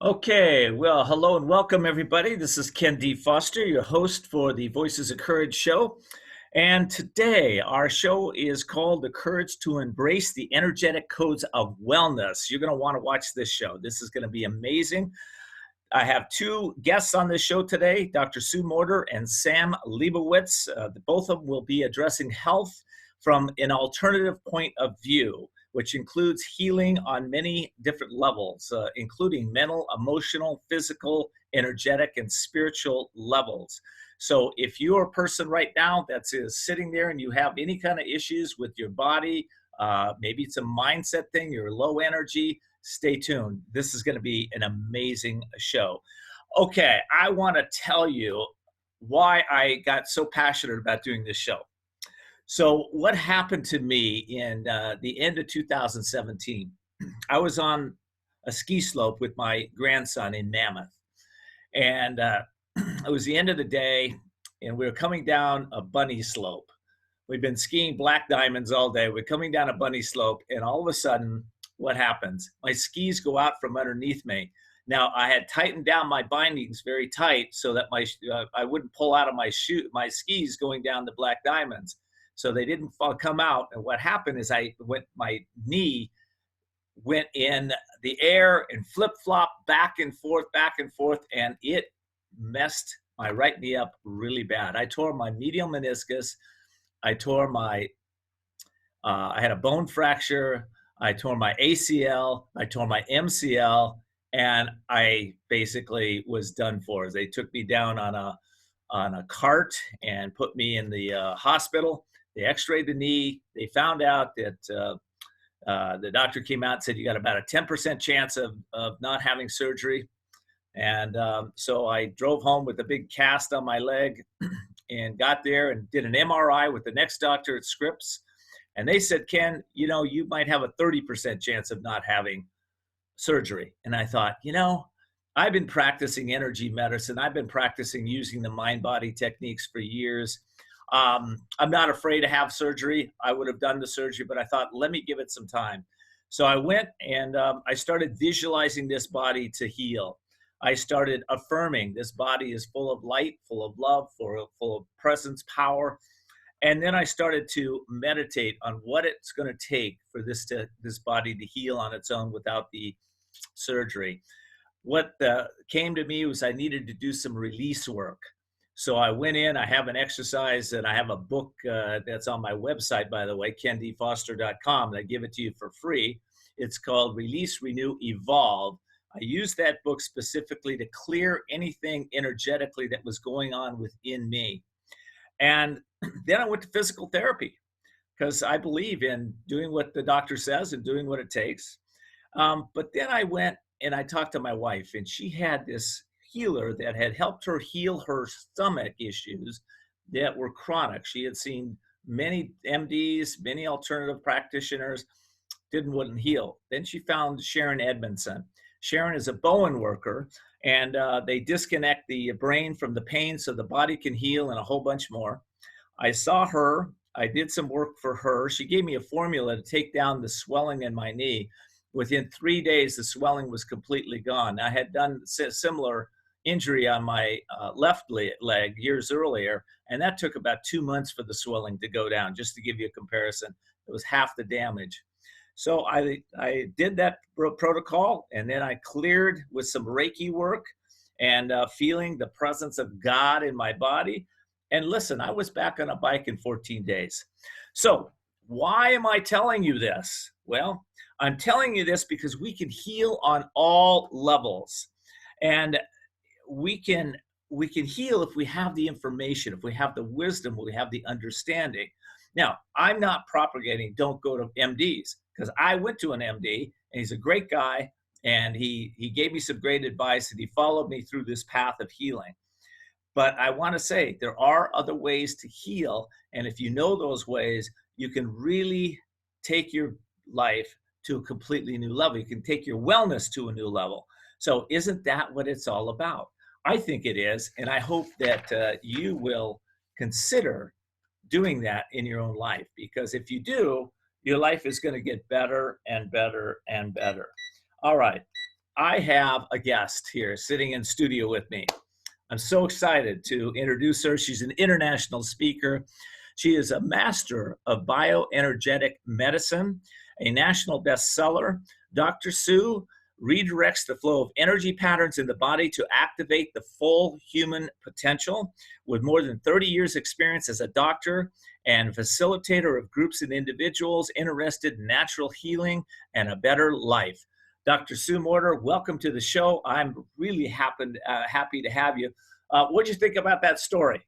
Okay, well, hello and welcome, everybody. This is Ken D. Foster, your host for the Voices of Courage show. And today, our show is called The Courage to Embrace the Energetic Codes of Wellness. You're going to want to watch this show. This is going to be amazing. I have two guests on this show today, Dr. Sue Morter and Sam Liebowitz. Both of them will be addressing health from an alternative point of view, which includes healing on many different levels, including mental, emotional, physical, energetic, and spiritual levels. So if you're a person right now that's sitting there and you have any kind of issues with your body, maybe it's a mindset thing, you're low energy, stay tuned. This is going to be an amazing show. Okay, I want to tell you why I got so passionate about doing this show. So, what happened to me in the end of 2017? I was on a ski slope with my grandson in Mammoth, and it was the end of the day, and we were coming down a bunny slope. We've been skiing black diamonds all day. We're coming down a bunny slope, and all of a sudden, what happens? My skis go out from underneath me. Now, I had tightened down my bindings very tight so that I wouldn't pull out of my skis going down the black diamonds. So they didn't come out. And what happened is my knee went in the air and flip-flopped back and forth, and it messed my right knee up really bad. I tore my medial meniscus. I had a bone fracture. I tore my ACL. I tore my MCL, and I basically was done for. They took me down on a cart and put me in the hospital. They x-rayed the knee. They found out that the doctor came out and said, you got about a 10% chance of not having surgery. And so I drove home with a big cast on my leg and got there and did an MRI with the next doctor at Scripps. And they said, Ken, you might have a 30% chance of not having surgery. And I thought, I've been practicing energy medicine. I've been practicing using the mind-body techniques for years. I'm not afraid to have surgery. I would have done the surgery, but I thought, let me give it some time. So I went and I started visualizing this body to heal. I started affirming this body is full of light, full of love, full of presence, power. And then I started to meditate on what it's going to take for this body to heal on its own without the surgery. What came to me was I needed to do some release work. So I went in, I have an exercise, and I have a book that's on my website, by the way, kendfoster.com, and I give it to you for free. It's called Release, Renew, Evolve. I used that book specifically to clear anything energetically that was going on within me. And then I went to physical therapy because I believe in doing what the doctor says and doing what it takes. But then I went and I talked to my wife, and she had this healer that had helped her heal her stomach issues that were chronic. She had seen many MDs, many alternative practitioners, wouldn't heal. Then she found Sharon Edmondson. Sharon is a Bowen worker, and they disconnect the brain from the pain so the body can heal and a whole bunch more. I saw her. I did some work for her. She gave me a formula to take down the swelling in my knee. Within 3 days, the swelling was completely gone. I had done similar injury on my left leg years earlier, and that took about 2 months for the swelling to go down. Just to give you a comparison, it was half the damage. So I did that protocol, and then I cleared with some Reiki work and feeling the presence of God in my body. And listen, I was back on a bike in 14 days. So why am I telling you this? Well, I'm telling you this because we can heal on all levels. And we can heal if we have the information, if we have the wisdom, we have the understanding. Now, I'm not propagating don't go to MDs, because I went to an MD, and he's a great guy, and he gave me some great advice, and he followed me through this path of healing. But I want to say there are other ways to heal, and if you know those ways, you can really take your life to a completely new level. You can take your wellness to a new level. So isn't that what it's all about? I think it is, and I hope that you will consider doing that in your own life, because if you do, your life is going to get better and better and better. All right. I have a guest here sitting in studio with me. I'm so excited to introduce her. She's an international speaker. She is a master of bioenergetic medicine, a national bestseller. Dr. Sue redirects the flow of energy patterns in the body to activate the full human potential. With more than 30 years experience as a doctor and facilitator of groups and individuals interested in natural healing and a better life. Dr. Sue Morter, welcome to the show. I'm really happy to have you. What do you think about that story?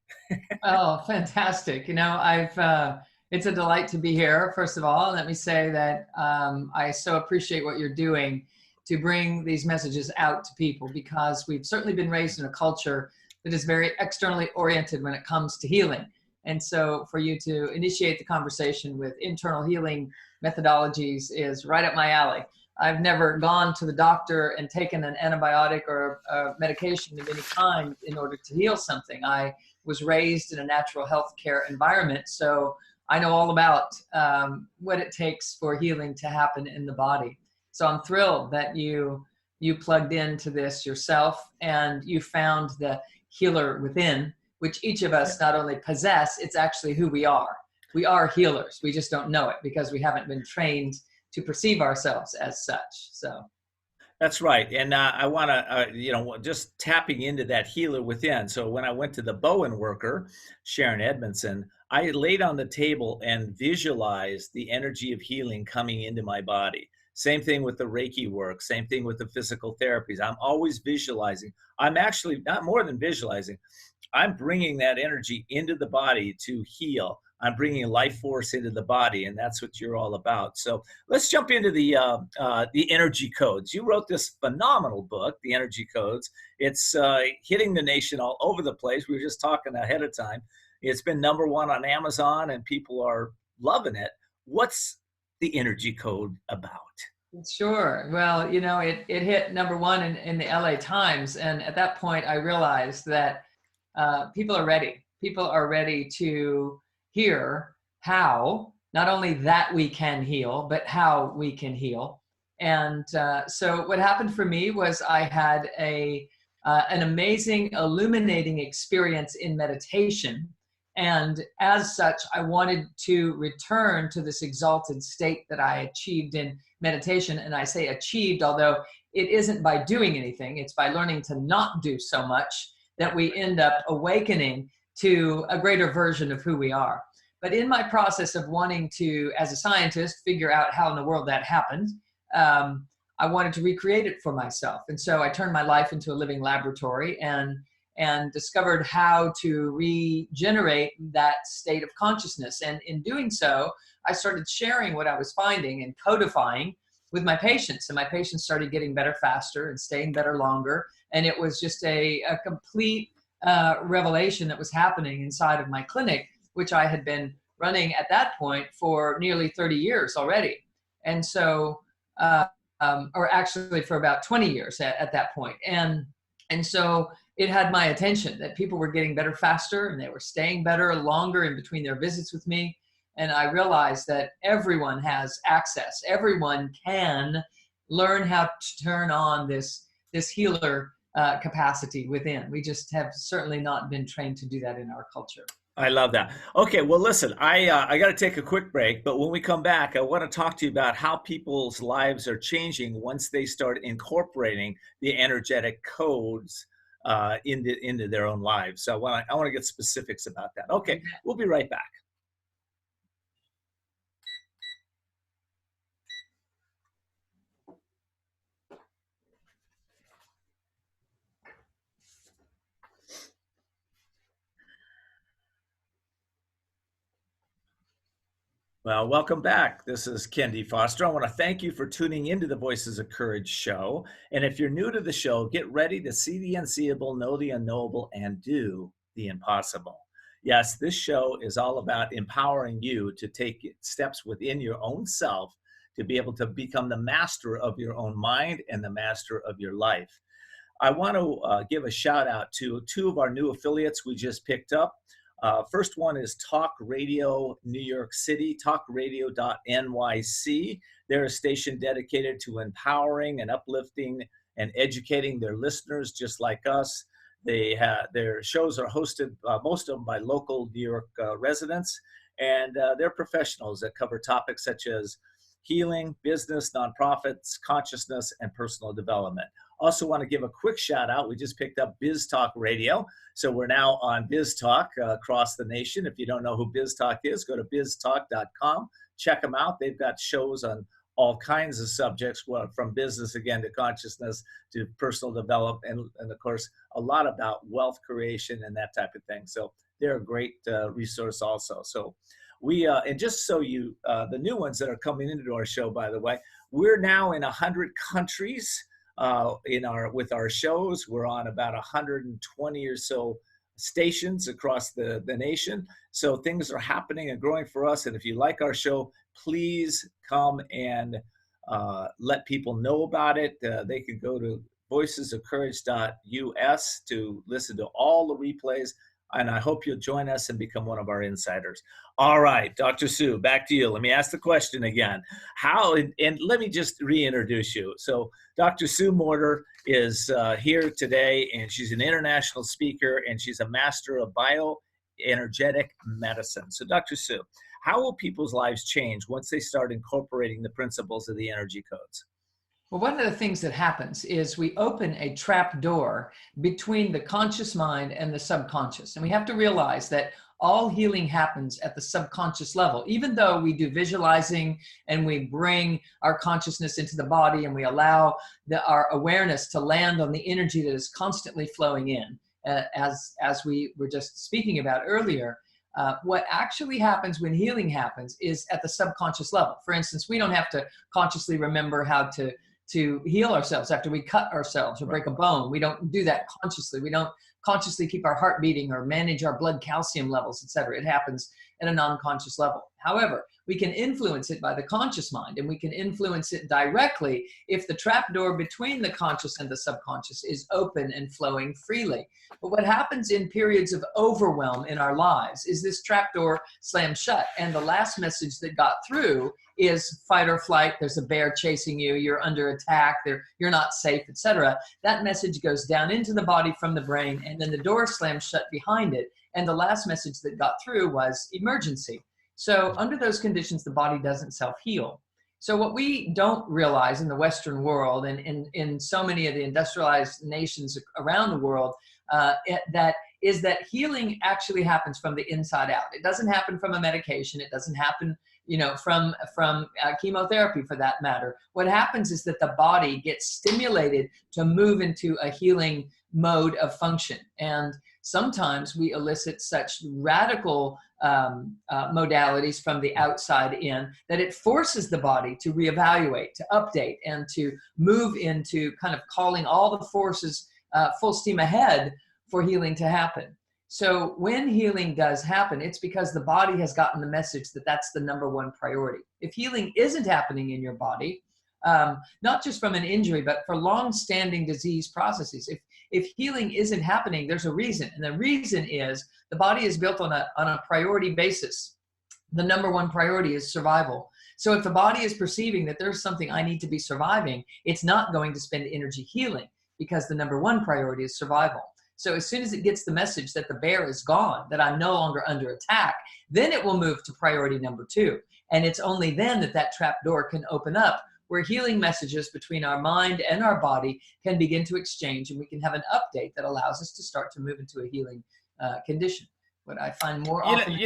Oh, fantastic. It's a delight to be here. First of all, let me say that I so appreciate what you're doing to bring these messages out to people, because we've certainly been raised in a culture that is very externally oriented when it comes to healing. And so for you to initiate the conversation with internal healing methodologies is right up my alley. I've never gone to the doctor and taken an antibiotic or a medication of any kind in order to heal something. I was raised in a natural health care environment, so I know all about what it takes for healing to happen in the body. So I'm thrilled that you plugged into this yourself and you found the healer within, which each of us not only possess, it's actually who we are. We are healers. We just don't know it because we haven't been trained to perceive ourselves as such. So That's right. And I want to, just tapping into that healer within. So when I went to the Bowen worker, Sharon Edmondson, I laid on the table and visualized the energy of healing coming into my body. Same thing with the Reiki work, same thing with the physical therapies. I'm always visualizing. I'm actually not more than visualizing. I'm bringing that energy into the body to heal. I'm bringing life force into the body, and that's what you're all about. So let's jump into the energy codes. You wrote this phenomenal book, The Energy Codes. It's hitting the nation all over the place. We were just talking ahead of time. It's been #1 on Amazon, and people are loving it. What's the energy code about? sure. Well, it hit #1 in the LA Times. And at that point, I realized that people are ready. People are ready to hear how, not only that we can heal, but how we can heal. And so what happened for me was I had an amazing illuminating experience in meditation. And as such, I wanted to return to this exalted state that I achieved in meditation. And I say achieved, although it isn't by doing anything, it's by learning to not do so much that we end up awakening to a greater version of who we are. But in my process of wanting to, as a scientist, figure out how in the world that happened, I wanted to recreate it for myself. And so I turned my life into a living laboratory and discovered how to regenerate that state of consciousness. And in doing so, I started sharing what I was finding and codifying with my patients. And my patients started getting better faster and staying better longer. And it was just a complete revelation that was happening inside of my clinic, which I had been running at that point for nearly 30 years already. And so, or actually for about 20 years at that point. And so it had my attention that people were getting better faster and they were staying better longer in between their visits with me. And I realized that everyone has access. Everyone can learn how to turn on this healer capacity within. We just have certainly not been trained to do that in our culture. I love that. Okay, well, listen, I got to take a quick break, but when we come back, I want to talk to you about how people's lives are changing once they start incorporating the energetic codes into their own lives. So I want to get specifics about that. Okay, we'll be right back. Well, welcome back. This is Kendi Foster. I want to thank you for tuning into the Voices of Courage show. And if you're new to the show, get ready to see the unseeable, know the unknowable, and do the impossible. Yes, this show is all about empowering you to take steps within your own self to be able to become the master of your own mind and the master of your life. I want to give a shout out to 2 of our new affiliates we just picked up. First one is Talk Radio New York City, talkradio.nyc. They're a station dedicated to empowering and uplifting and educating their listeners just like us. Their shows are hosted, most of them by local New York residents, and they're professionals that cover topics such as healing, business, nonprofits, consciousness, and personal development. Also want to give a quick shout out. We just picked up Biz Talk Radio. So we're now on Biz Talk across the nation. If you don't know who Biz Talk is, go to biztalk.com. Check them out. They've got shows on all kinds of subjects, from business, again, to consciousness, to personal development, and of course, a lot about wealth creation and that type of thing. So they're a great resource also. So we, and just so you, the new ones that are coming into our show, by the way, we're now in 100 countries with our shows. We're on about 120 or so stations across the nation. So things are happening and growing for us. And if you like our show, please come and let people know about it. They can go to voicesofcourage.us to listen to all the replays. And I hope you'll join us and become one of our insiders. All right, Dr. Sue, back to you. Let me ask the question again. And let me just reintroduce you. So Dr. Sue Morter is here today, and she's an international speaker, and she's a master of bioenergetic medicine. So Dr. Sue, how will people's lives change once they start incorporating the principles of the energy codes? Well, one of the things that happens is we open a trap door between the conscious mind and the subconscious. And we have to realize that all healing happens at the subconscious level. Even though we do visualizing and we bring our consciousness into the body and we allow our awareness to land on the energy that is constantly flowing in, as we were just speaking about earlier, what actually happens when healing happens is at the subconscious level. For instance, we don't have to consciously remember how to heal ourselves after we cut ourselves or break a bone. We don't do that consciously. We don't consciously keep our heart beating or manage our blood calcium levels, etc. It happens at a non-conscious level. However, we can influence it by the conscious mind, and we can influence it directly if the trapdoor between the conscious and the subconscious is open and flowing freely. But what happens in periods of overwhelm in our lives is this trapdoor slams shut, and the last message that got through is fight or flight. There's a bear chasing you. You're under attack. You're not safe, etc. That message goes down into the body from the brain, and then the door slams shut behind it. And the last message that got through was emergency. So under those conditions, the body doesn't self-heal. So what we don't realize in the Western world and in so many of the industrialized nations around the world, that healing actually happens from the inside out. It doesn't happen from a medication. It doesn't happen, from chemotherapy for that matter. What happens is that the body gets stimulated to move into a healing mode of function. And sometimes we elicit such radical modalities from the outside in that it forces the body to reevaluate, to update, and to move into kind of calling all the forces full steam ahead for healing to happen. So when healing does happen, it's because the body has gotten the message that that's the number one priority. If healing isn't happening in your body, not just from an injury, but for long-standing disease processes, if healing isn't happening, there's a reason. And the reason is the body is built on a priority basis. The number one priority is survival. So if the body is perceiving that there's something I need to be surviving, it's not going to spend energy healing because the number one priority is survival. So as soon as it gets the message that the bear is gone, that I'm no longer under attack, then it will move to priority number two. And it's only then that that trap door can open up, where healing messages between our mind and our body can begin to exchange, and we can have an update that allows us to start to move into a healing condition. What I find more often,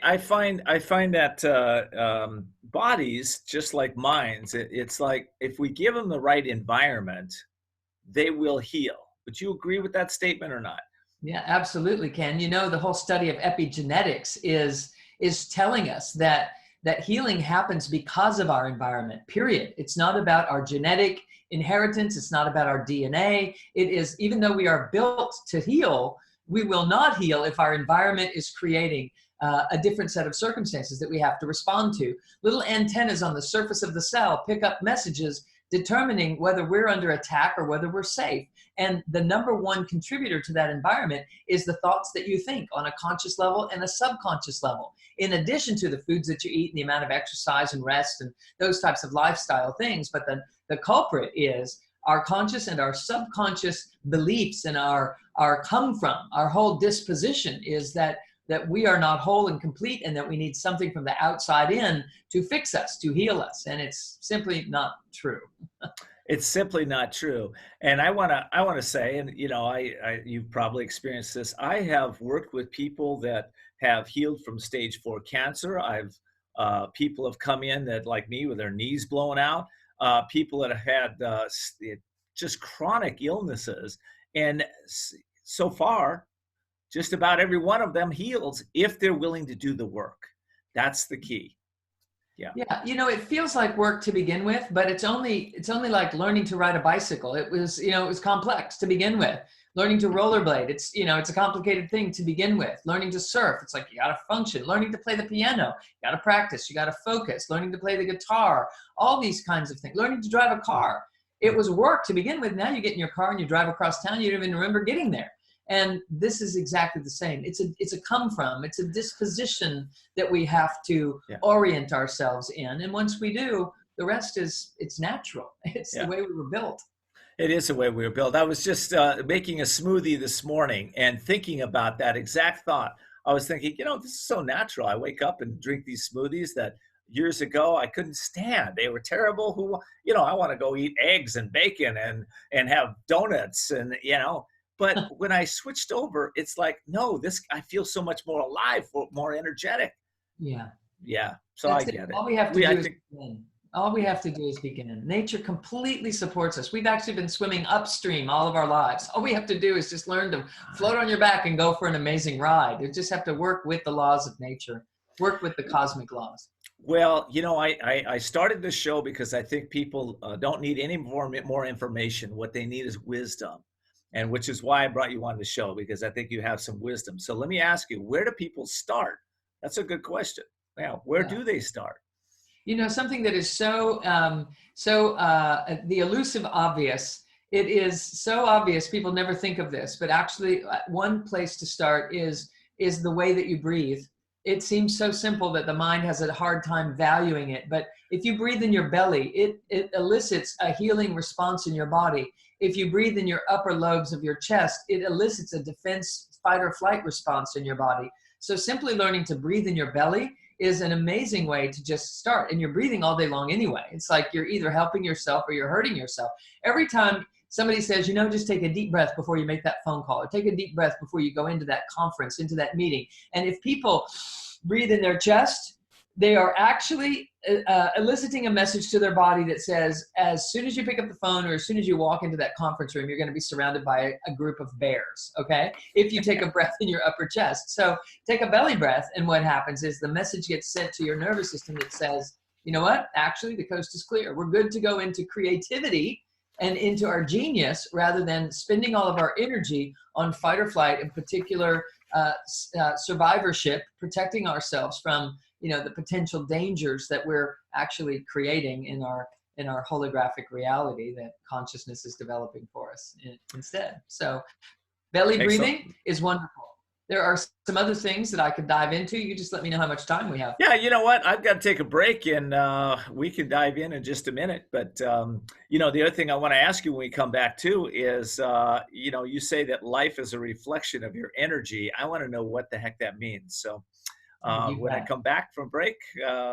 I find that bodies, just like minds, it's like if we give them the right environment, they will heal. Would you agree with that statement or not? Yeah, absolutely, Ken. The whole study of epigenetics is telling us that healing happens because of our environment, period. It's not about our genetic inheritance. It's not about our DNA. It is, even though we are built to heal, we will not heal if our environment is creating a different set of circumstances that we have to respond to. Little antennas on the surface of the cell pick up messages determining whether we're under attack or whether we're safe. And the number one contributor to that environment is the thoughts that you think on a conscious level and a subconscious level, in addition to the foods that you eat and the amount of exercise and rest and those types of lifestyle things. But the culprit is our conscious and our subconscious beliefs and our come from, our whole disposition is that we are not whole and complete, and that we need something from the outside in to fix us, to heal us. And it's simply not true. It's simply not true. And I want to say, and you've probably experienced this. I have worked with people that have healed from stage 4 cancer. People have come in that, like me, with their knees blown out. People that have had just chronic illnesses, and so far, just about every one of them heals if they're willing to do the work. That's the key. Yeah. Yeah. It feels like work to begin with, but it's only like learning to ride a bicycle. It was complex to begin with. Learning to rollerblade, it's a complicated thing to begin with. Learning to surf, it's like you got to function. Learning to play the piano, you got to practice, you got to focus. Learning to play the guitar, all these kinds of things. Learning to drive a car, it was work to begin with. Now you get in your car and you drive across town, you don't even remember getting there. And this is exactly the same. It's a come from, it's a disposition that we have to orient ourselves in. And once we do, the rest it's natural. It's the way we were built. It is the way we were built. I was just making a smoothie this morning and thinking about that exact thought. I was thinking, this is so natural. I wake up and drink these smoothies that years ago I couldn't stand. They were terrible. I want to go eat eggs and bacon and have donuts and, But when I switched over, it's like, no, I feel so much more alive, more energetic. Yeah. Yeah. So I get it. All we have to do is begin. All we have to do is begin. Nature completely supports us. We've actually been swimming upstream all of our lives. All we have to do is just learn to float on your back and go for an amazing ride. You just have to work with the laws of nature, work with the cosmic laws. Well, I started this show because I think people don't need any more information. What they need is wisdom. And which is why I brought you on the show, because I think you have some wisdom. So let me ask you, where do people start? That's a good question. Now, where do they start? Something that is so the elusive obvious. It is so obvious, people never think of this, but actually one place to start is the way that you breathe. It seems so simple that the mind has a hard time valuing it. But if you breathe in your belly, it elicits a healing response in your body. If you breathe in your upper lobes of your chest, it elicits a defense, fight or flight response in your body. So simply learning to breathe in your belly is an amazing way to just start. And you're breathing all day long anyway. It's like you're either helping yourself or you're hurting yourself. Every time somebody says, just take a deep breath before you make that phone call, or take a deep breath before you go into that conference, into that meeting. And if people breathe in their chest, they are actually eliciting a message to their body that says, as soon as you pick up the phone or as soon as you walk into that conference room, you're going to be surrounded by a group of bears, okay? If you take a breath in your upper chest. So take a belly breath, and what happens is the message gets sent to your nervous system that says, you know what? Actually, the coast is clear. We're good to go into creativity and into our genius, rather than spending all of our energy on fight or flight, in particular survivorship, protecting ourselves from the potential dangers that we're actually creating in our holographic reality that consciousness is developing for us instead. So belly breathing is wonderful. There are some other things that I could dive into. You just let me know how much time we have. Yeah, you know what? I've got to take a break, and we can dive in just a minute. But, the other thing I want to ask you when we come back, too, is, you say that life is a reflection of your energy. I want to know what the heck that means. So when I come back from break,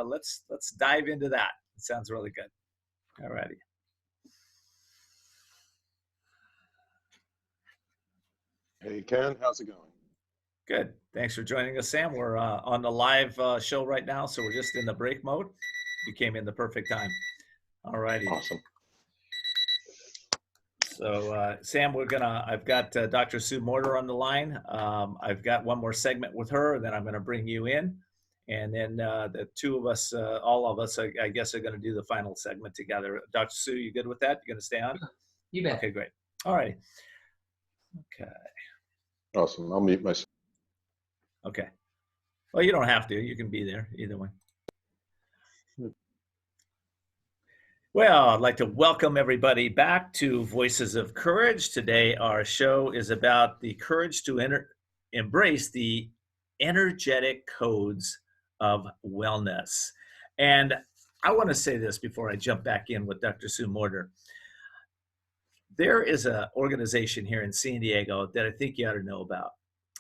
let's dive into that. It sounds really good. All righty. Hey, Ken, how's it going? Good. Thanks for joining us, Sam. We're on the live show right now, so we're just in the break mode. You came in the perfect time. All righty. Awesome. So, Sam, I've got Dr. Sue Morter on the line. I've got one more segment with her, and then I'm going to bring you in. And then the two of us, all of us, I guess, are going to do the final segment together. Dr. Sue, you good with that? You going to stay on? You bet. Okay, great. All right. Okay. Awesome. I'll mute myself. Okay. Well, you don't have to. You can be there either way. Well, I'd like to welcome everybody back to Voices of Courage. Today, our show is about the courage to embrace the energetic codes of wellness. And I want to say this before I jump back in with Dr. Sue Morter. there is an organization here in San Diego that I think you ought to know about.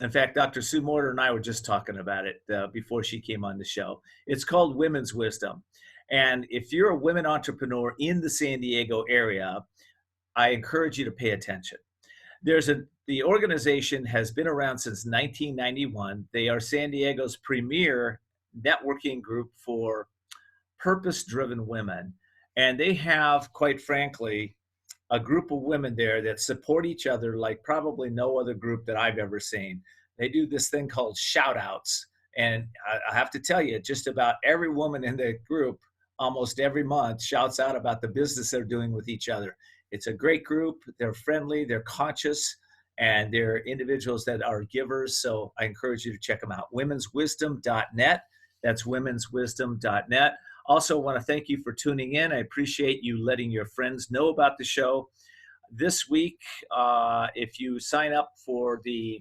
In fact, Dr. Sue Morter and I were just talking about it before she came on the show. It's called Women's Wisdom. And if you're a women entrepreneur in the San Diego area, I encourage you to pay attention. The organization has been around since 1991. They are San Diego's premier networking group for purpose-driven women. And they have, quite frankly, a group of women there that support each other like probably no other group that I've ever seen. They do this thing called shout outs. And I have to tell you, just about every woman in the group, almost every month, shouts out about the business they're doing with each other. It's a great group. They're friendly, they're conscious, and they're individuals that are givers. So I encourage you to check them out. Womenswisdom.net. That's womenswisdom.net. Also want to thank you for tuning in. I appreciate you letting your friends know about the show. This week, if you sign up for the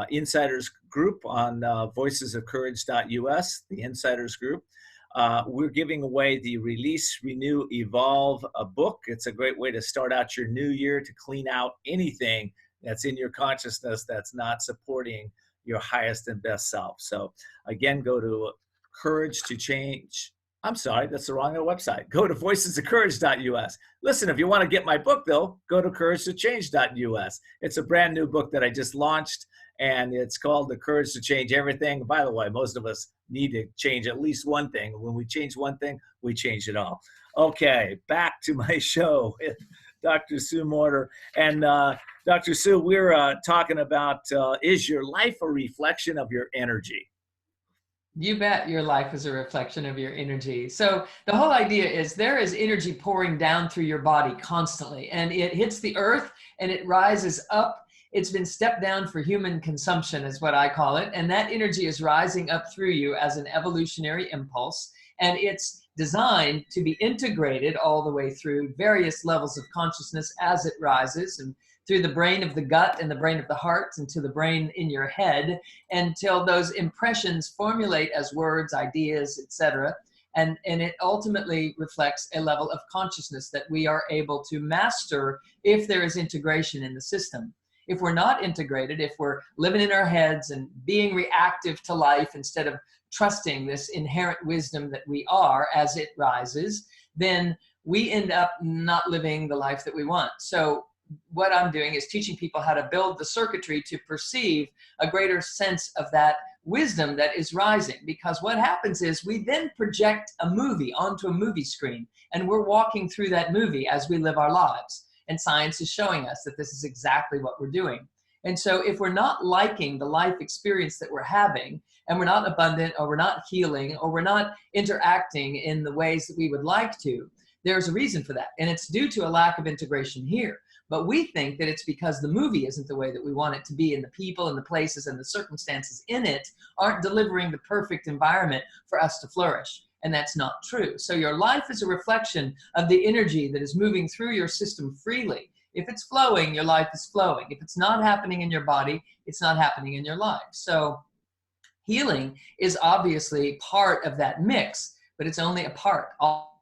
Insiders group on voicesofcourage.us, the Insiders group, we're giving away the Release, Renew, Evolve book. It's a great way to start out your new year, to clean out anything that's in your consciousness that's not supporting your highest and best self. So again, go to Courage to Change. I'm sorry, that's the wrong website. Go to voicesofcourage.us. Listen, if you want to get my book, though, go to couragetochange.us. It's a brand new book that I just launched, and it's called The Courage to Change Everything. By the way, most of us need to change at least one thing. When we change one thing, we change it all. Okay, back to my show with Dr. Sue Morter. And Dr. Sue, we're talking about, is your life a reflection of your energy? You bet your life is a reflection of your energy. So the whole idea is there is energy pouring down through your body constantly, and it hits the earth and it rises up. It's been stepped down for human consumption is what I call it. And that energy is rising up through you as an evolutionary impulse. And it's designed to be integrated all the way through various levels of consciousness as it rises, and through the brain of the gut and the brain of the heart and to the brain in your head, until those impressions formulate as words, ideas, etc. And it ultimately reflects a level of consciousness that we are able to master if there is integration in the system. If we're not integrated, if we're living in our heads and being reactive to life instead of trusting this inherent wisdom that we are as it rises, then we end up not living the life that we want. So what I'm doing is teaching people how to build the circuitry to perceive a greater sense of that wisdom that is rising. Because what happens is we then project a movie onto a movie screen, and we're walking through that movie as we live our lives. And science is showing us that this is exactly what we're doing. And so if we're not liking the life experience that we're having, and we're not abundant, or we're not healing, or we're not interacting in the ways that we would like to, there's a reason for that. And it's due to a lack of integration here. But we think that it's because the movie isn't the way that we want it to be, and the people and the places and the circumstances in it aren't delivering the perfect environment for us to flourish. And that's not true. So your life is a reflection of the energy that is moving through your system freely. If it's flowing, your life is flowing. If it's not happening in your body, it's not happening in your life. So healing is obviously part of that mix, but it's only a part.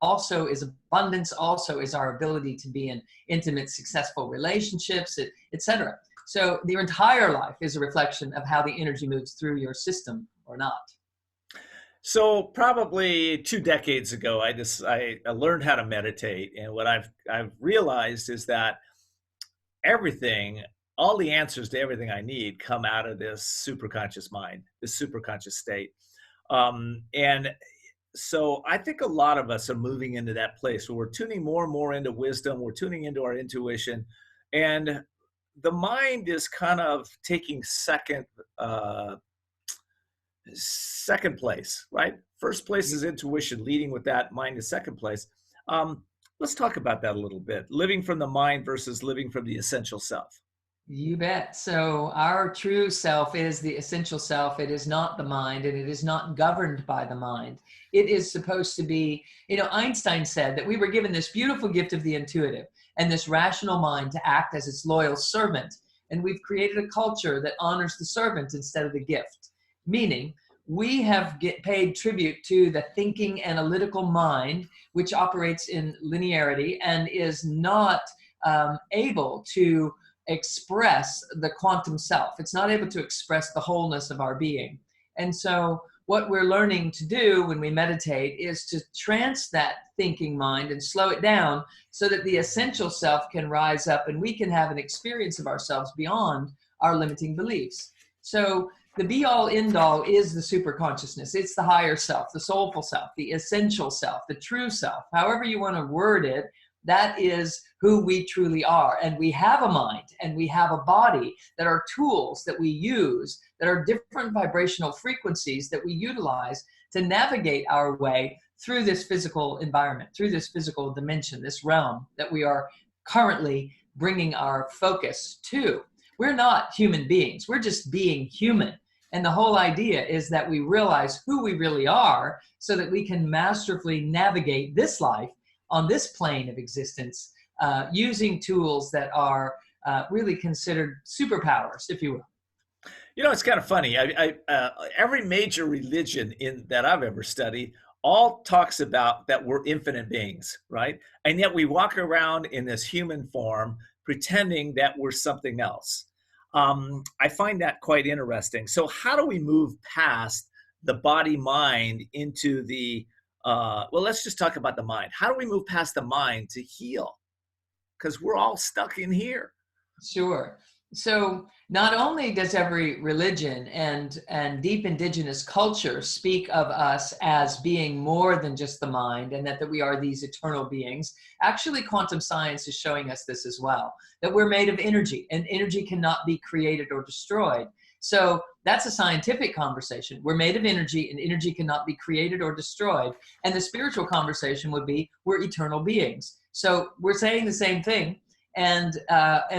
Also is abundance, also is our ability to be in intimate, successful relationships, etc. So your entire life is a reflection of how the energy moves through your system or not. So probably 2 decades ago, I learned how to meditate. And what I've realized is that everything, all the answers to everything I need come out of this superconscious mind, this superconscious state. And so I think a lot of us are moving into that place where we're tuning more and more into wisdom. We're tuning into our intuition, and the mind is kind of taking second place, right? First place is intuition, leading with that. Mind is second place. Let's talk about that a little bit. Living from the mind versus living from the essential self. You bet. So our true self is the essential self. It is not the mind, and it is not governed by the mind. It is supposed to be, Einstein said that we were given this beautiful gift of the intuitive and this rational mind to act as its loyal servant. And we've created a culture that honors the servant instead of the gift. Meaning, we have paid tribute to the thinking analytical mind, which operates in linearity and is not able to express the quantum self. It's not able to express the wholeness of our being. And so what we're learning to do when we meditate is to trance that thinking mind and slow it down so that the essential self can rise up and we can have an experience of ourselves beyond our limiting beliefs. So the be-all, end-all is the super consciousness. It's the higher self, the soulful self, the essential self, the true self. However you want to word it, that is who we truly are. And we have a mind and we have a body that are tools that we use, that are different vibrational frequencies that we utilize to navigate our way through this physical environment, through this physical dimension, this realm that we are currently bringing our focus to. We're not human beings. We're just being human. And the whole idea is that we realize who we really are so that we can masterfully navigate this life on this plane of existence using tools that are really considered superpowers, if you will. You know, it's kind of funny. Every major religion that I've ever studied all talks about that we're infinite beings, right? And yet we walk around in this human form pretending that we're something else. I find that quite interesting. So how do we move past the body-mind into the, well, let's just talk about the mind. How do we move past the mind to heal? Because we're all stuck in here. Sure. So not only does every religion and deep indigenous culture speak of us as being more than just the mind and that we are these eternal beings, actually quantum science is showing us this as well, that we're made of energy and energy cannot be created or destroyed. So that's a scientific conversation. We're made of energy and energy cannot be created or destroyed. And the spiritual conversation would be we're eternal beings. So we're saying the same thing. And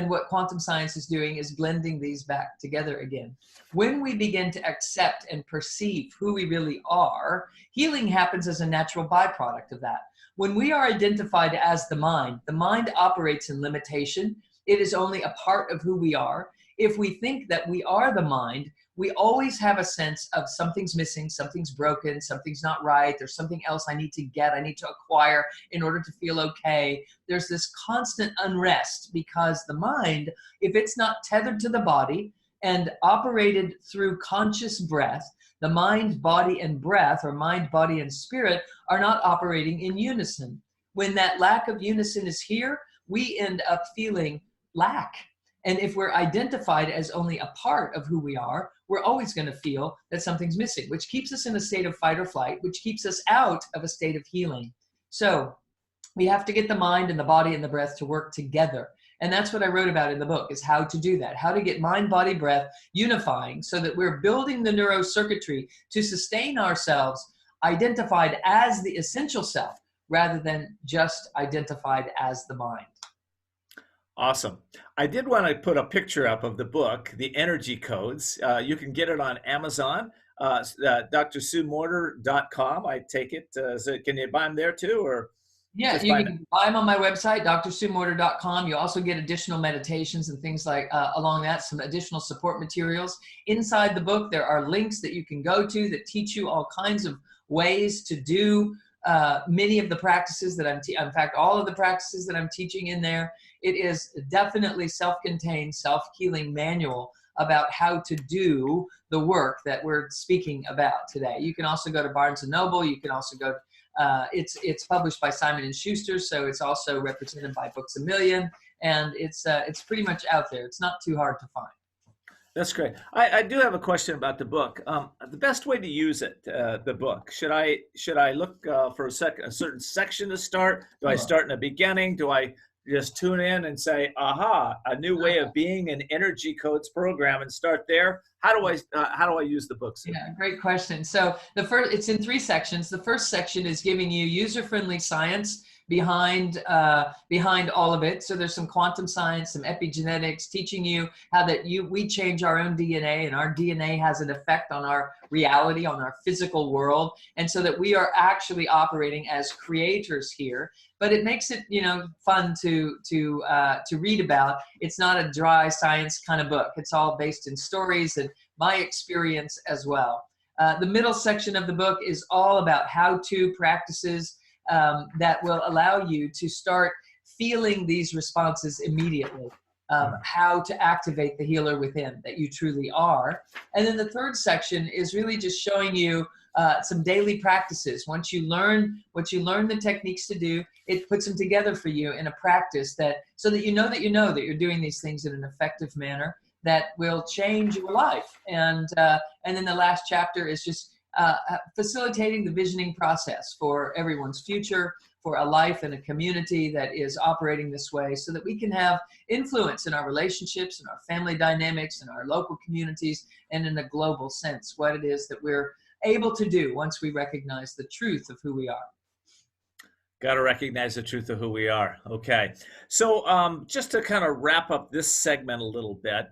what quantum science is doing is blending these back together again. When we begin to accept and perceive who we really are, healing happens as a natural byproduct of that. When we are identified as the mind operates in limitation. It is only a part of who we are. If we think that we are the mind, we always have a sense of something's missing, something's broken, something's not right, there's something else I need to get, I need to acquire in order to feel okay. There's this constant unrest because the mind, if it's not tethered to the body and operated through conscious breath, the mind, body, and breath, or mind, body, and spirit, are not operating in unison. When that lack of unison is here, we end up feeling lack. And if we're identified as only a part of who we are, we're always going to feel that something's missing, which keeps us in a state of fight or flight, which keeps us out of a state of healing. So we have to get the mind and the body and the breath to work together. And that's what I wrote about in the book, is how to do that, how to get mind, body, breath unifying so that we're building the neurocircuitry to sustain ourselves identified as the essential self rather than just identified as the mind. Awesome. I did want to put a picture up of the book, The Energy Codes. You can get it on Amazon, drsuemorter.com. I take it. So can you buy them there too? Or yeah, you can buy them on my website, drsuemorter.com. You also get additional meditations and things like along that, some additional support materials. Inside the book, there are links that you can go to that teach you all kinds of ways to do many of the practices that in fact, all of the practices that I'm teaching in there. It is definitely self-contained, self-healing manual about how to do the work that we're speaking about today. You can also go to Barnes & Noble. You can also go, it's published by Simon & Schuster, so it's also represented by Books A Million, and it's pretty much out there. It's not too hard to find. That's great. I do have a question about the book. The best way to use it, the book, should I look for a certain section to start? Do I start in the beginning? Do I just tune in and say, aha, a new way of being, an energy codes program, and start there? How do I use the book? Yeah, great question. So it's in 3 sections. The first section is giving you user-friendly science behind all of it. So there's some quantum science, some epigenetics, teaching you how that we change our own DNA, and our DNA has an effect on our reality, on our physical world, and so that we are actually operating as creators here. But it makes it, fun to read about. It's not a dry science kind of book. It's all based in stories and my experience as well. The middle section of the book is all about how-to practices that will allow you to start feeling these responses immediately. How to activate the healer within that you truly are. And then the third section is really just showing you some daily practices. Once you learn the techniques to do, it puts them together for you in a practice that, so that you know that you're doing these things in an effective manner that will change your life. And then the last chapter is just facilitating the visioning process for everyone's future, for a life and a community that is operating this way, so that we can have influence in our relationships and our family dynamics and our local communities, and in a global sense, what it is that we're able to do once we recognize the truth of who we are. Got to recognize the truth of who we are. Okay. So just to kind of wrap up this segment a little bit,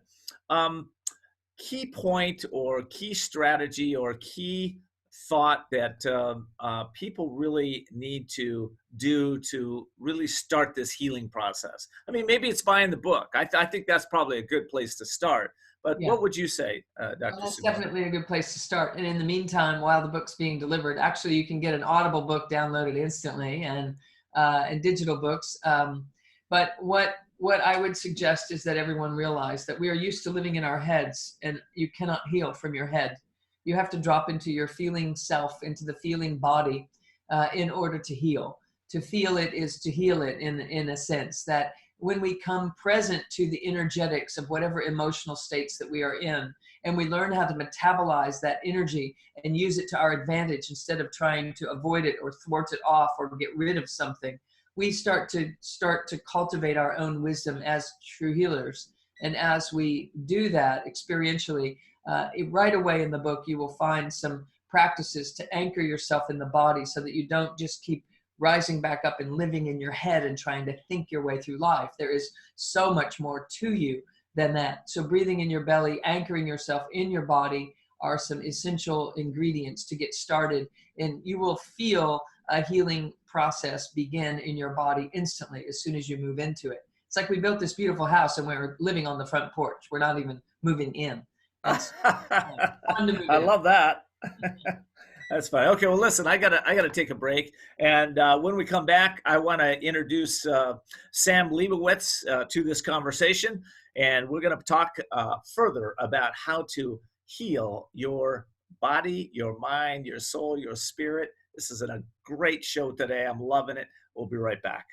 key point or key strategy or key thought that people really need to do to really start this healing process? I mean, maybe it's buying the book. I think that's probably a good place to start. But what would you say, Dr. Well, that's Simone? definitely a good place to start. And in the meantime, while the book's being delivered, actually you can get an Audible book downloaded instantly, and digital books. But what I would suggest is that everyone realize that we are used to living in our heads, and you cannot heal from your head. You have to drop into your feeling self, into the feeling body, in order to heal. To feel it is to heal it, in a sense that when we come present to the energetics of whatever emotional states that we are in, and we learn how to metabolize that energy and use it to our advantage instead of trying to avoid it or thwart it off or get rid of something, we start to cultivate our own wisdom as true healers. And as we do that experientially, right away in the book, you will find some practices to anchor yourself in the body so that you don't just keep rising back up and living in your head and trying to think your way through life. There is so much more to you than that. So breathing in your belly, anchoring yourself in your body are some essential ingredients to get started. And you will feel a healing process begin in your body instantly as soon as you move into it. It's like we built this beautiful house and we're living on the front porch. We're not even moving in. That's fun to move I in. love that. That's fine. Okay, well, listen, I gotta take a break, and when we come back, I want to introduce Sam Liebowitz to this conversation, and we're going to talk further about how to heal your body, your mind, your soul, your spirit. This is a great show today. I'm loving it. We'll be right back.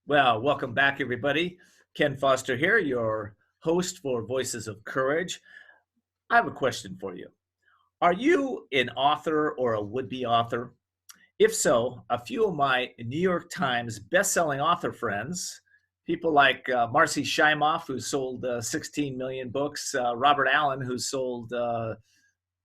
Well, welcome back, everybody. Ken Foster here, your host for Voices of Courage. I have a question for you. Are you an author or a would-be author? If so, a few of my New York Times best-selling author friends, people like Marcy Shimoff, who sold 16 million books, Robert Allen, who sold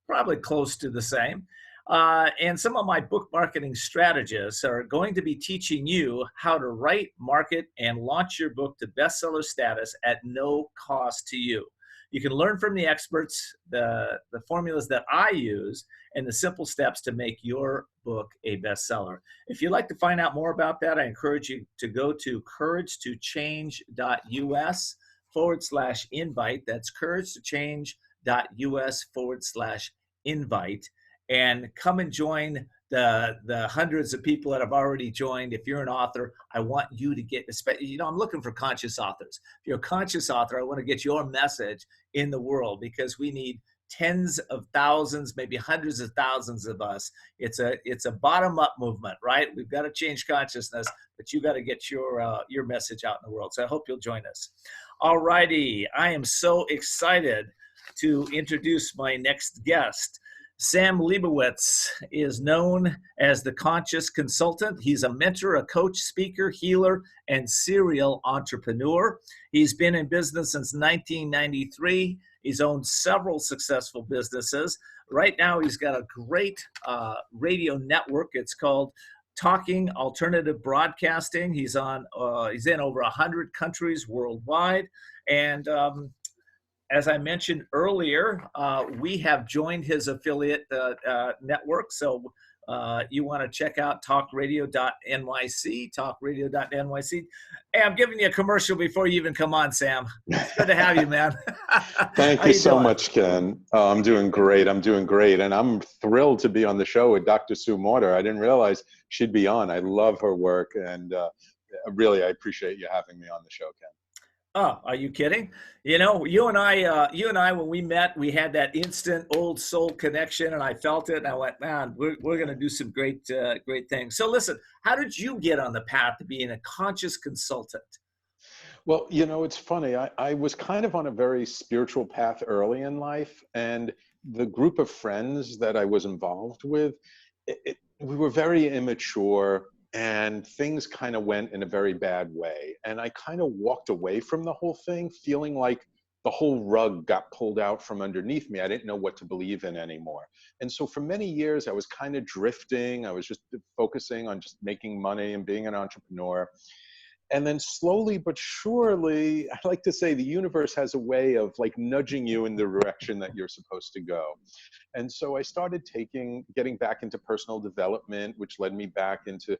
probably close to the same, and some of my book marketing strategists are going to be teaching you how to write, market, and launch your book to bestseller status at no cost to you. You can learn from the experts, the formulas that I use, and the simple steps to make your book a bestseller. If you'd like to find out more about that, I encourage you to go to couragetochange.us/invite. That's couragetochange.us/invite. And come and join the hundreds of people that have already joined. If you're an author, I want you to get, I'm looking for conscious authors. If you're a conscious author, I want to get your message in the world, because we need tens of thousands, maybe hundreds of thousands of us. It's a bottom-up movement, right? We've got to change consciousness, but you got to get your message out in the world. So I hope you'll join us. All righty, I am so excited to introduce my next guest. Sam Liebowitz is known as the Conscious Consultant. He's a mentor, a coach, speaker, healer, and serial entrepreneur. He's been in business since 1993. He's owned several successful businesses. Right now, he's got a great radio network. It's called Talking Alternative Broadcasting. He's in over 100 countries worldwide. And as I mentioned earlier, we have joined his affiliate network. So you want to check out talkradio.nyc, talkradio.nyc. Hey, I'm giving you a commercial before you even come on, Sam. It's good to have you, man. Thank How you you so doing? much, Ken. I'm doing great. I'm doing great. And I'm thrilled to be on the show with Dr. Sue Morter. I didn't realize she'd be on. I love her work. And really, I appreciate you having me on the show, Ken. Oh, are you kidding? You and I, when we met, we had that instant old soul connection, and I felt it, and I went, man, we're going to do some great things. So listen, how did you get on the path to being a conscious consultant? Well, it's funny. I was kind of on a very spiritual path early in life, and the group of friends that I was involved with, we were very immature, and things kind of went in a very bad way. And I kind of walked away from the whole thing, feeling like the whole rug got pulled out from underneath me. I didn't know what to believe in anymore. And so for many years, I was kind of drifting. I was just focusing on just making money and being an entrepreneur. And then slowly but surely, I like to say the universe has a way of like nudging you in the direction that you're supposed to go. And so I started getting back into personal development, which led me back into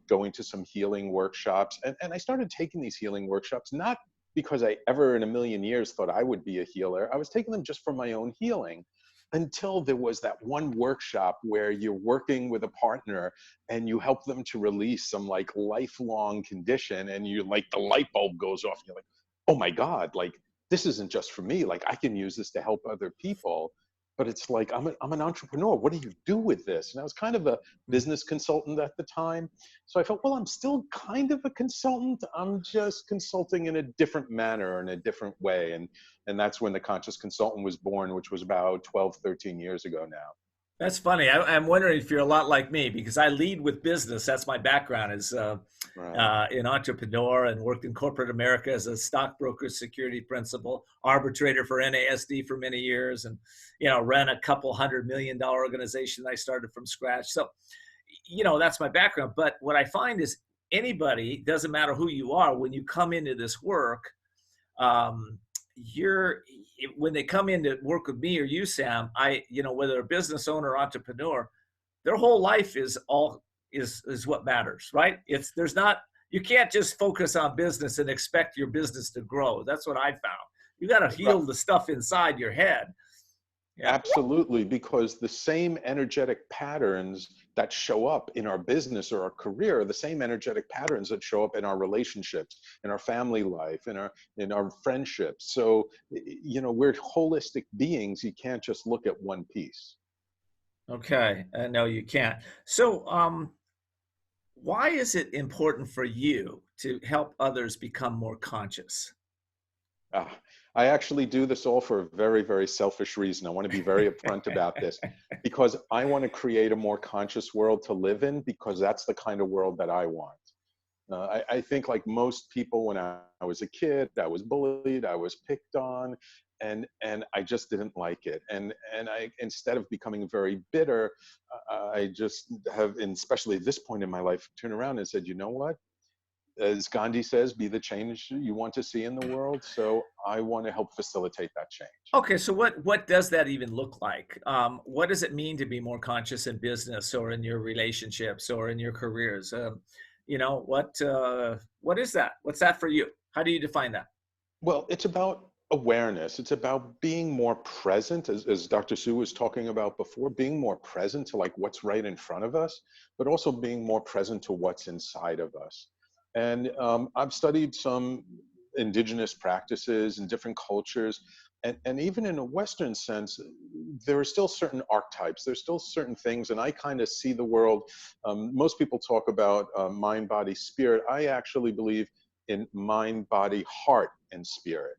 going to some healing workshops. And I started taking these healing workshops, not because I ever in a million years thought I would be a healer. I was taking them just for my own healing, until there was that one workshop where you're working with a partner and you help them to release some like lifelong condition, and you like the light bulb goes off and you're like, oh my God, like this isn't just for me, like I can use this to help other people. But it's like I'm an entrepreneur, what do you do with this? And I was kind of a business consultant at the time, so I felt, well, I'm still kind of a consultant, I'm just consulting in a different manner, in a different way. And that's when the Conscious Consultant was born, which was about 12, 13 years ago now. That's funny. I'm wondering if you're a lot like me, because I lead with business. That's my background, is Right. an entrepreneur, and worked in corporate America as a stockbroker, security principal, arbitrator for NASD for many years, and ran a couple $100 million organization I started from scratch. So, that's my background. But what I find is anybody, doesn't matter who you are, when you come into this work, um, when they come in to work with me or you, Sam, whether a business owner or entrepreneur, their whole life is what matters, right? You can't just focus on business and expect your business to grow. That's what I found. You got to Right. heal the stuff inside your head. Yeah. Absolutely, because the same energetic patterns that show up in our business or our career are the same energetic patterns that show up in our relationships, in our family life, in our friendships. So, we're holistic beings. You can't just look at one piece. Okay. No, you can't. So, why is it important for you to help others become more conscious? Ah, I actually do this all for a very, very selfish reason. I want to be very upfront about this, because I want to create a more conscious world to live in, because that's the kind of world that I want. I think like most people, when I was a kid, I was bullied, I was picked on, and I just didn't like it. And I, instead of becoming very bitter, I just have, and especially at this point in my life, turned around and said, you know what? As Gandhi says, be the change you want to see in the world. So I want to help facilitate that change. Okay, so what does that even look like? What does it mean to be more conscious in business, or in your relationships, or in your careers? What is that? What's that for you? How do you define that? Well, it's about awareness. It's about being more present, as Dr. Sue was talking about before, being more present to like what's right in front of us, but also being more present to what's inside of us. And I've studied some indigenous practices in different cultures. And even in a Western sense, there are still certain archetypes. There's still certain things. And I kind of see the world. Most people talk about mind, body, spirit. I actually believe in mind, body, heart, and spirit.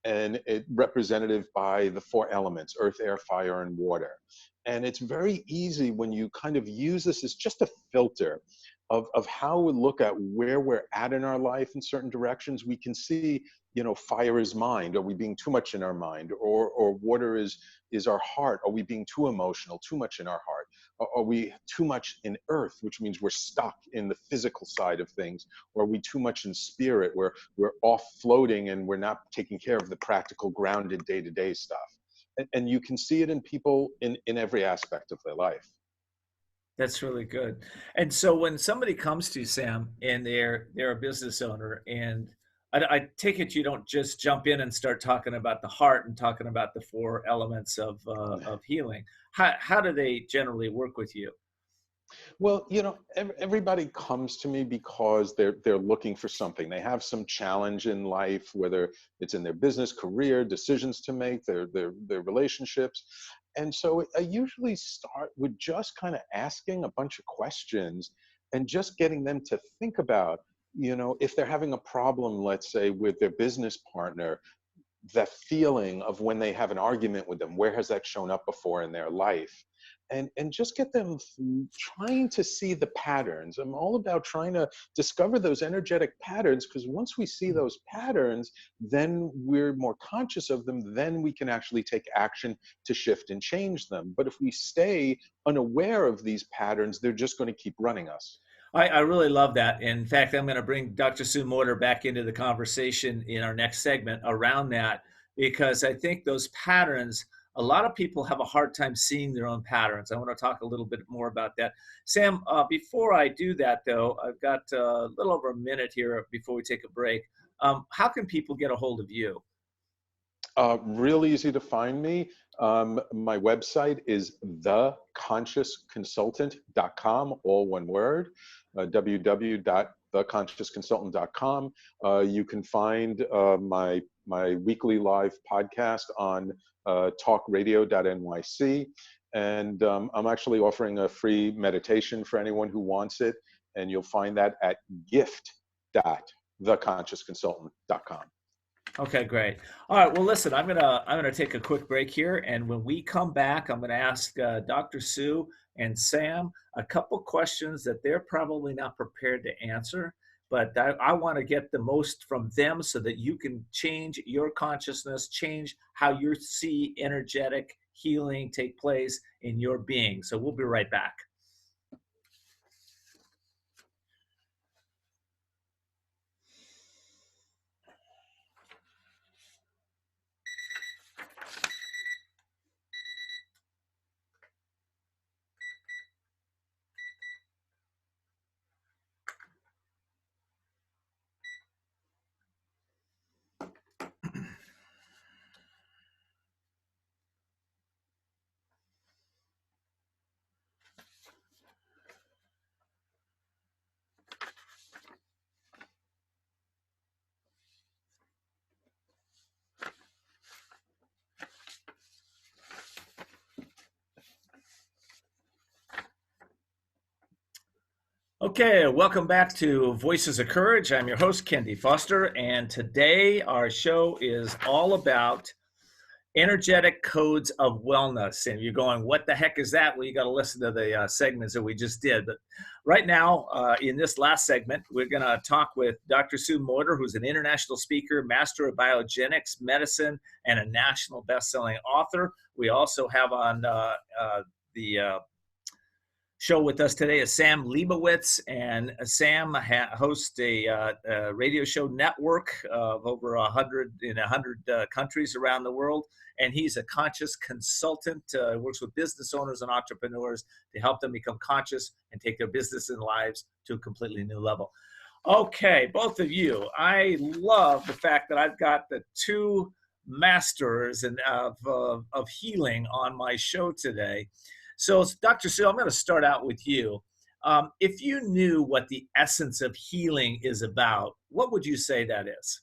And it representative by the four elements: earth, air, fire, and water. And it's very easy when you kind of use this as just a filter of how we look at where we're at in our life in certain directions. We can see, fire is mind. Are we being too much in our mind? Or water is our heart. Are we being too emotional, too much in our heart? Are we too much in earth, which means we're stuck in the physical side of things? Or are we too much in spirit, where we're off floating and we're not taking care of the practical, grounded day-to-day stuff? And you can see it in people in every aspect of their life. That's really good. And so when somebody comes to you, Sam, and they're a business owner, and I take it you don't just jump in and start talking about the heart and talking about the four elements of healing. How do they generally work with you? Well, everybody comes to me because they're looking for something. They have some challenge in life, whether it's in their business, career, decisions to make, their relationships. And so I usually start with just kind of asking a bunch of questions and just getting them to think about, if they're having a problem, let's say, with their business partner, that feeling of when they have an argument with them, where has that shown up before in their life, and just get them trying to see the patterns. I'm all about trying to discover those energetic patterns, because once we see those patterns, then we're more conscious of them, then we can actually take action to shift and change them. But if we stay unaware of these patterns, they're just going to keep running us. I really love that. In fact, I'm going to bring Dr. Sue Morter back into the conversation in our next segment around that, because I think those patterns, a lot of people have a hard time seeing their own patterns. I want to talk a little bit more about that. Sam, before I do that, though, I've got a little over a minute here before we take a break. How can people get a hold of you? Real easy to find me. My website is theconsciousconsultant.com, all one word, www.theconsciousconsultant.com. You can find my weekly live podcast on talkradio.nyc. And I'm actually offering a free meditation for anyone who wants it. And you'll find that at gift.theconsciousconsultant.com. Okay, great. All right. Well, listen, I'm gonna take a quick break here, and when we come back, I'm gonna ask Dr. Sue and Sam a couple questions that they're probably not prepared to answer, but I want to get the most from them so that you can change your consciousness, change how you see energetic healing take place in your being. So we'll be right back. Okay, welcome back to Voices of Courage. I'm your host, Ken D. Foster, and today our show is all about energetic codes of wellness. And you're going, what the heck is that? Well, you got to listen to the segments that we just did. But right now, in this last segment, we're going to talk with Dr. Sue Morter, who's an international speaker, master of bioenergetics medicine, and a national best-selling author. We also have on the show with us today is Sam Liebowitz, and Sam hosts a radio show network of over 100 in 100 countries around the world, and he's a conscious consultant. Works with business owners and entrepreneurs to help them become conscious and take their business and lives to a completely new level. Okay, both of you, I love the fact that I've got the two masters of healing on my show today. So, Dr. Sue, I'm going to start out with you. If you knew what the essence of healing is about, what would you say that is?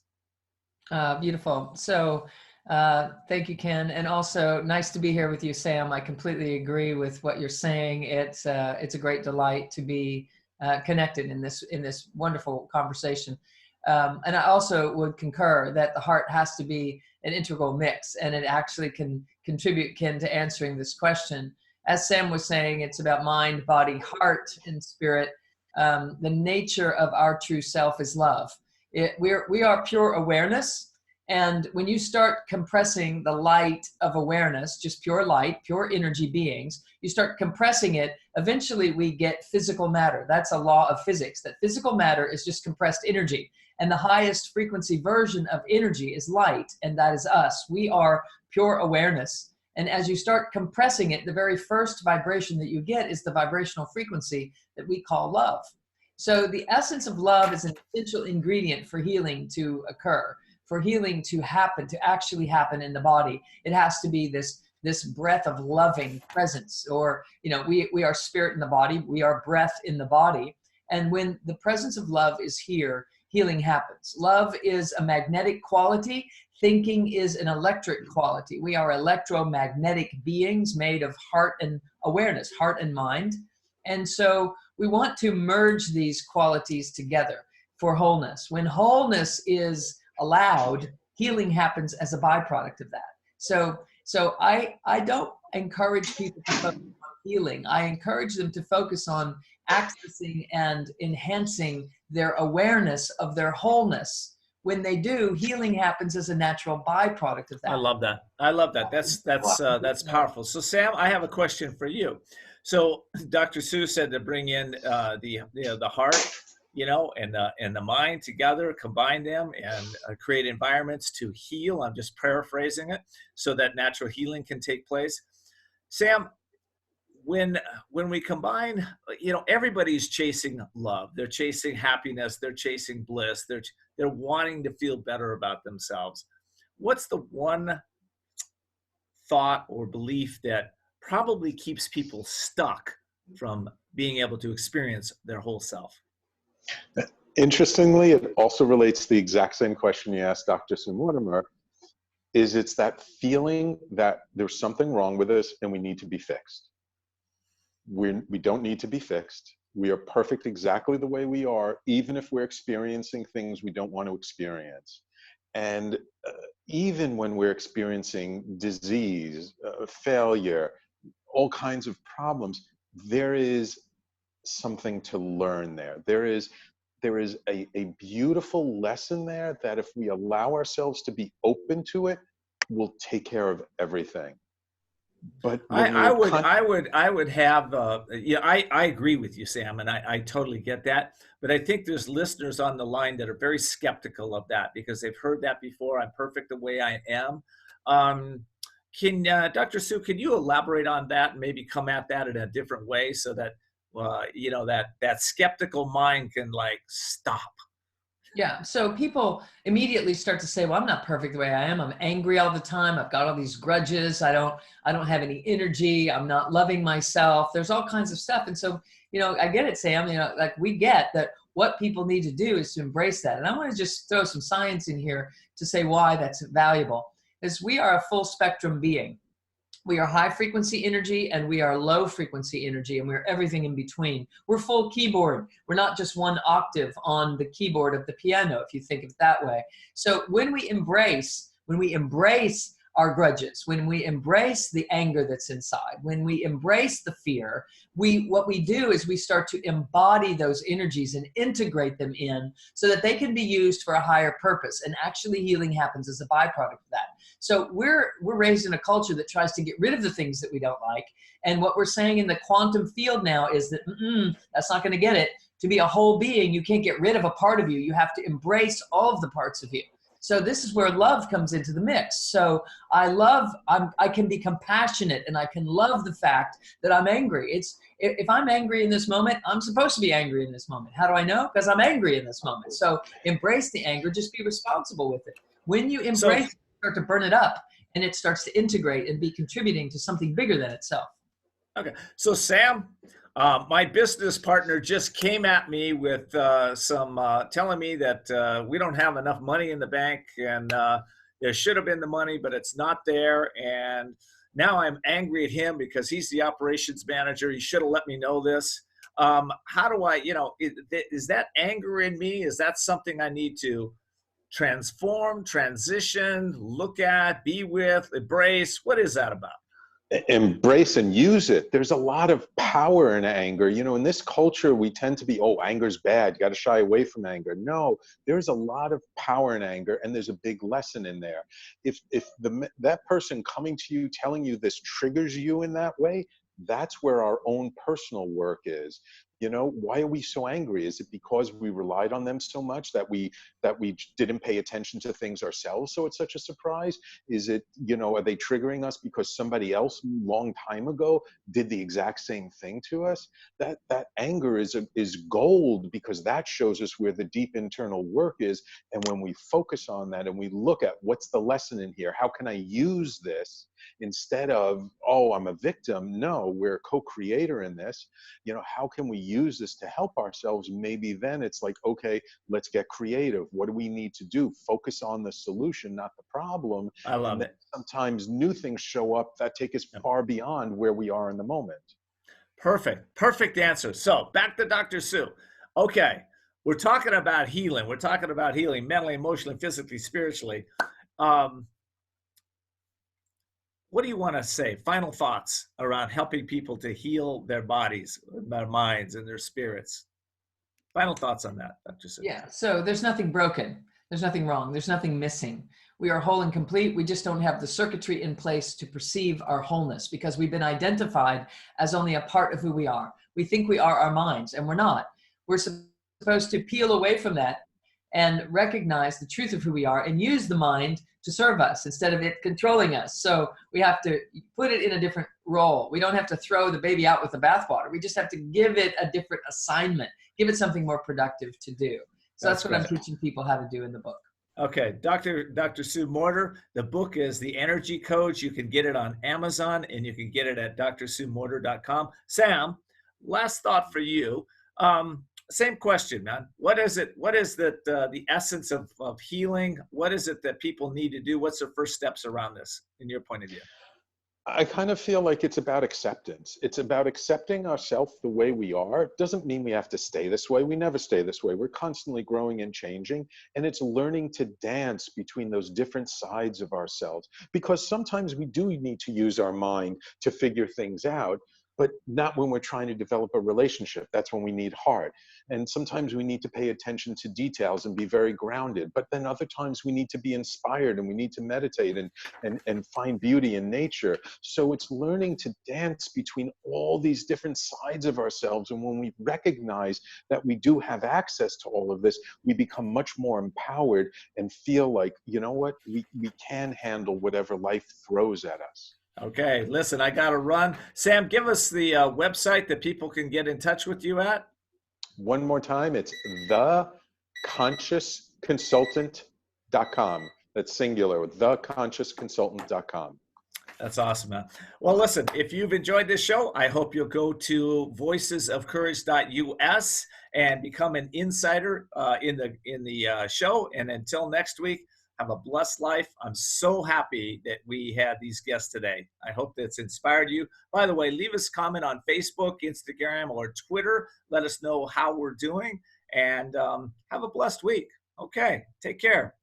Beautiful. So thank you, Ken. And also nice to be here with you, Sam. I completely agree with what you're saying. It's a great delight to be connected in this wonderful conversation. And I also would concur that the heart has to be an integral mix, and it actually can contribute, Ken, to answering this question. As Sam was saying, it's about mind, body, heart, and spirit. The nature of our true self is love. We are pure awareness. And when you start compressing the light of awareness, just pure light, pure energy beings, you start compressing it, eventually we get physical matter. That's a law of physics, that physical matter is just compressed energy. And the highest frequency version of energy is light, and that is us. We are pure awareness. And as you start compressing it, the very first vibration that you get is the vibrational frequency that we call love. So the essence of love is an essential ingredient for healing to occur, for healing to happen, to actually happen in the body. It has to be this breath of loving presence, or, we are spirit in the body, we are breath in the body. And when the presence of love is here, healing happens. Love is a magnetic quality. Thinking is an electric quality. We are electromagnetic beings made of heart and awareness, heart and mind. And so we want to merge these qualities together for wholeness. When wholeness is allowed, healing happens as a byproduct of that. So I don't encourage people to focus on healing. I encourage them to focus on accessing and enhancing their awareness of their wholeness. When they do, healing happens as a natural byproduct of that. I love that. I love that. That's powerful. So Sam, I have a question for you. So Dr. Sue said to bring in the heart, and the mind together, combine them, and create environments to heal. I'm just paraphrasing it, so that natural healing can take place. Sam, when we combine, everybody's chasing love. They're chasing happiness. They're chasing bliss. They're wanting to feel better about themselves. What's the one thought or belief that probably keeps people stuck from being able to experience their whole self? Interestingly, it also relates to the exact same question you asked Dr. Sue Mortimer. It's that feeling that there's something wrong with us and we need to be fixed. We don't need to be fixed. We are perfect exactly the way we are, even if we're experiencing things we don't want to experience. And even when we're experiencing disease, failure, all kinds of problems, there is something to learn there. There is a beautiful lesson there that if we allow ourselves to be open to it, will take care of everything. But I would have, I agree with you, Sam, and I totally get that. But I think there's listeners on the line that are very skeptical of that because they've heard that before. I'm perfect the way I am. Dr. Sue, can you elaborate on that and maybe come at that in a different way so that, that skeptical mind can stop? Yeah. So people immediately start to say, well, I'm not perfect the way I am. I'm angry all the time. I've got all these grudges. I don't have any energy. I'm not loving myself. There's all kinds of stuff. And so, I get it, Sam, we get that what people need to do is to embrace that. And I want to just throw some science in here to say why that's valuable. Is we are a full spectrum being. We are high frequency energy and we are low frequency energy, and we're everything in between. We're full keyboard. We're not just one octave on the keyboard of the piano, if you think of it that way. So when we embrace our grudges, when we embrace the anger that's inside, when we embrace the fear, what we do is we start to embody those energies and integrate them in so that they can be used for a higher purpose. And actually healing happens as a byproduct of that. So we're raised in a culture that tries to get rid of the things that we don't like. And what we're saying in the quantum field now is that that's not going to get it. To be a whole being, you can't get rid of a part of you. You have to embrace all of the parts of you. So this is where love comes into the mix. So I can be compassionate and I can love the fact that I'm angry. If I'm angry in this moment, I'm supposed to be angry in this moment. How do I know? Because I'm angry in this moment. So embrace the anger, just be responsible with it. When you embrace it, you start to burn it up and it starts to integrate and be contributing to something bigger than itself. Okay. So Sam, my business partner just came at me with telling me that we don't have enough money in the bank, and there should have been the money, but it's not there. And now I'm angry at him because he's the operations manager. He should have let me know this. How do I, is that anger in me? Is that something I need to transform, transition, look at, be with, embrace? What is that about? Embrace and use it. There's a lot of power in anger. In this culture, we tend to be, anger's bad. You got to shy away from anger. No, there's a lot of power in anger, and there's a big lesson in there. If that person coming to you, telling you this triggers you in that way, that's where our own personal work is. You know, why are we so angry? Is it because we relied on them so much that we didn't pay attention to things ourselves, so it's such a surprise? Is it, you know, are they triggering us because somebody else long time ago did the exact same thing to us? That anger is gold, because that shows us where the deep internal work is. And when we focus on that and we look at what's the lesson in here, how can I use this, instead of, oh, I'm a victim. No, we're a co-creator in this. You know, how can we use this to help ourselves? Maybe then it's like, okay, let's get creative. What do we need to do? Focus on the solution, not the problem. I love And then it. sometimes new things show up that take us far beyond where we are in the moment. Perfect answer. So back to Dr. Sue. Okay, we're talking about healing. We're talking about healing mentally, emotionally, physically, spiritually. What do you want to say? Final thoughts around helping people to heal their bodies, their minds, and their spirits. Final thoughts on that, Dr. Sue. Yeah, so there's nothing broken. There's nothing wrong. There's nothing missing. We are whole and complete. We just don't have the circuitry in place to perceive our wholeness, because we've been identified as only a part of who we are. We think we are our minds, and we're not. We're supposed to peel away from that and recognize the truth of who we are and use the mind to serve us instead of it controlling us. So we have to put it in a different role. We don't have to throw the baby out with the bathwater. We just have to give it a different assignment, give it something more productive to do. So that's what I'm teaching people how to do in the book. Okay, Dr. Sue Morter, the book is The Energy Coach. You can get it on Amazon, and you can get it at drsuemorter.com. Sam, last thought for you. Same question, man. What is it? What is the essence of healing? What is it that people need to do? What's the first steps around this, in your point of view? I kind of feel like it's about acceptance. It's about accepting ourselves the way we are. It doesn't mean we have to stay this way. We never stay this way. We're constantly growing and changing. And it's learning to dance between those different sides of ourselves. Because sometimes we do need to use our mind to figure things out, but not when we're trying to develop a relationship. That's when we need heart. And sometimes we need to pay attention to details and be very grounded. But then other times we need to be inspired, and we need to meditate and find beauty in nature. So it's learning to dance between all these different sides of ourselves. And when we recognize that we do have access to all of this, we become much more empowered and feel like, you know what, we can handle whatever life throws at us. Okay, listen, I got to run. Sam, give us the website that people can get in touch with you at. One more time, it's theconsciousconsultant.com. That's singular, theconsciousconsultant.com. That's awesome, man. Well, listen, if you've enjoyed this show, I hope you'll go to voicesofcourage.us and become an insider in the show. And until next week, have a blessed life. I'm so happy that we had these guests today. I hope that's inspired you. By the way, leave us a comment on Facebook, Instagram, or Twitter. Let us know how we're doing, and have a blessed week. Okay, take care.